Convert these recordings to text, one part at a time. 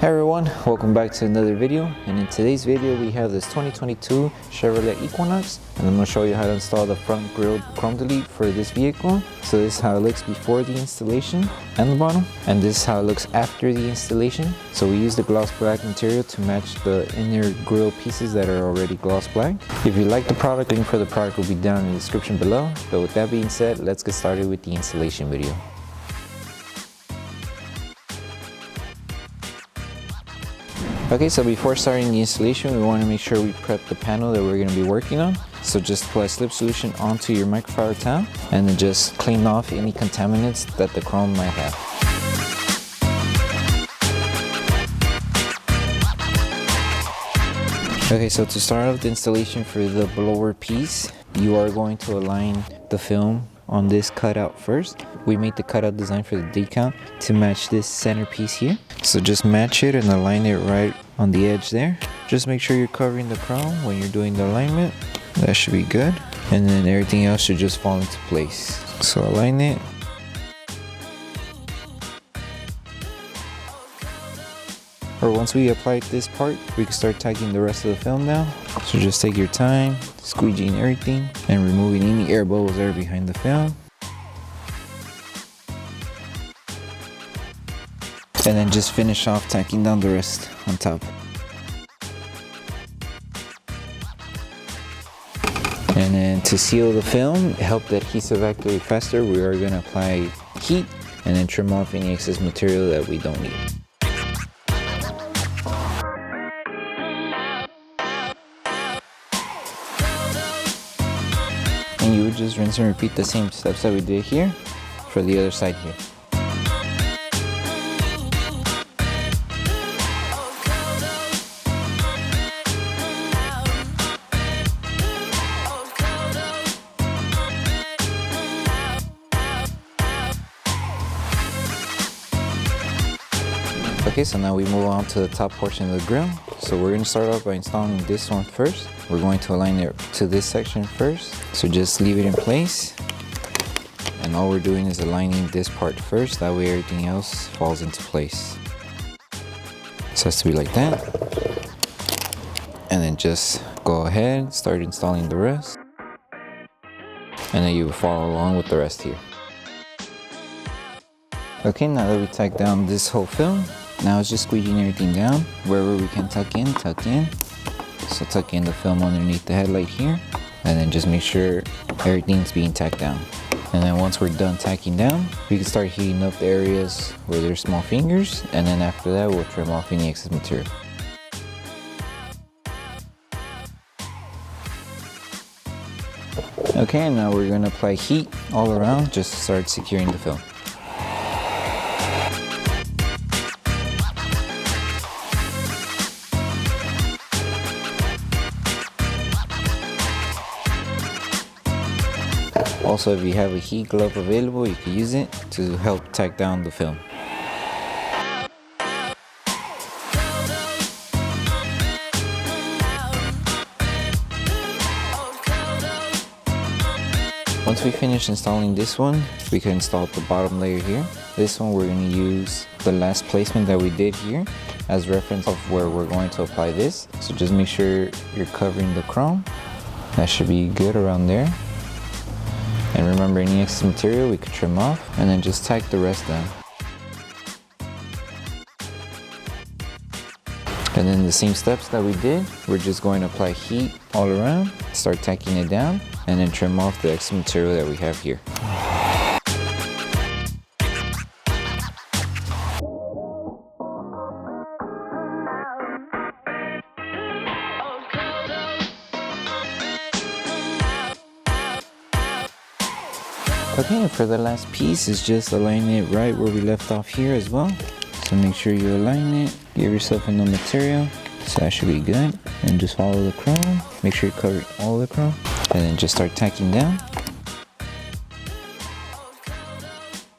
Hey everyone, welcome back to another video, and in today's video we have this 2022 Chevrolet Equinox, and I'm going to show you how to install the front grille chrome delete for this vehicle. So this is how it looks before the installation and the bottom, and this is how it looks after the installation. So we use the gloss black material to match the inner grille pieces that are already gloss black. If you like the product, link for the product will be down in the description below. But with that being said, let's get started with the installation video. Okay, so before starting the installation, we want to make sure we prep the panel that we're going to be working on. So just apply slip solution onto your microfiber towel and then just clean off any contaminants that the chrome might have. Okay, so to start off the installation for the blower piece, you are going to align the film on this cutout first. We made the cutout design for the decal to match this center piece here. So just match it and align it right on the edge there. Just make sure you're covering the chrome when you're doing the alignment. That should be good. And then everything else should just fall into place. So align it. Or once we applied this part, we can start tacking the rest of the film now. So just take your time, squeegeeing everything and removing any air bubbles that are behind the film. And then just finish off tacking down the rest on top. And then to seal the film, help the adhesive activate faster, we are going to apply heat and then trim off any excess material that we don't need. And you would just rinse and repeat the same steps that we did here for the other side here. Okay, so now we move on to the top portion of the grille. So we're going to start off by installing this one first. We're going to align it to this section first. So just leave it in place. And all we're doing is aligning this part first. That way everything else falls into place. So it has to be like that. And then just go ahead, start installing the rest. And then you will follow along with the rest here. Okay, now that we tacked down this whole film, now it's just squeeging everything down. Wherever we can tuck in, tuck in. So tuck in the film underneath the headlight here. And then just make sure everything's being tacked down. And then once we're done tacking down, we can start heating up the areas where there's small fingers. And then after that, we'll trim off any excess material. Okay, and now we're going to apply heat all around just to start securing the film. Also, if you have a heat glove available, you can use it to help tack down the film. Once we finish installing this one, we can install the bottom layer here. This one we're going to use the last placement that we did here as reference of where we're going to apply this. So just make sure you're covering the chrome. That should be good around there. And remember, any excess material we could trim off and then just tack the rest down. And then the same steps that we did, we're just going to apply heat all around, start tacking it down, and then trim off the excess material that we have here. Okay, and for the last piece is just align it right where we left off here as well. So make sure you align it, give yourself enough material. So that should be good. And just follow the chrome. Make sure you cover all the chrome. And then just start tacking down.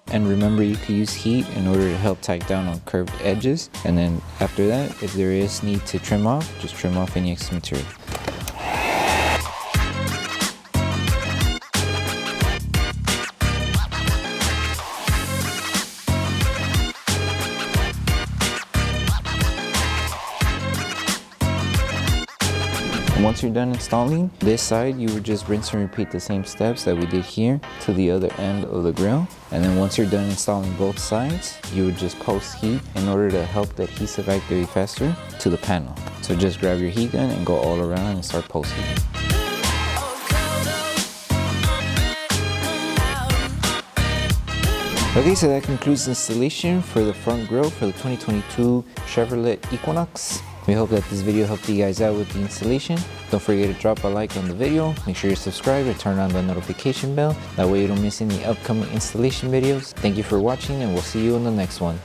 And remember, you can use heat in order to help tack down on curved edges. And then after that, if there is need to trim off, just trim off any excess material. Once you're done installing this side, you would just rinse and repeat the same steps that we did here to the other end of the grill. And then once you're done installing both sides, you would just post heat in order to help the adhesive activate faster to the panel. So just grab your heat gun and go all around and start post heating. Okay, so that concludes the installation for the front grille for the 2022 Chevrolet Equinox. We hope that this video helped you guys out with the installation. Don't forget to drop a like on the video, make sure you subscribe and turn on the notification bell. That way you don't miss any upcoming installation videos. Thank you for watching and we'll see you in the next one.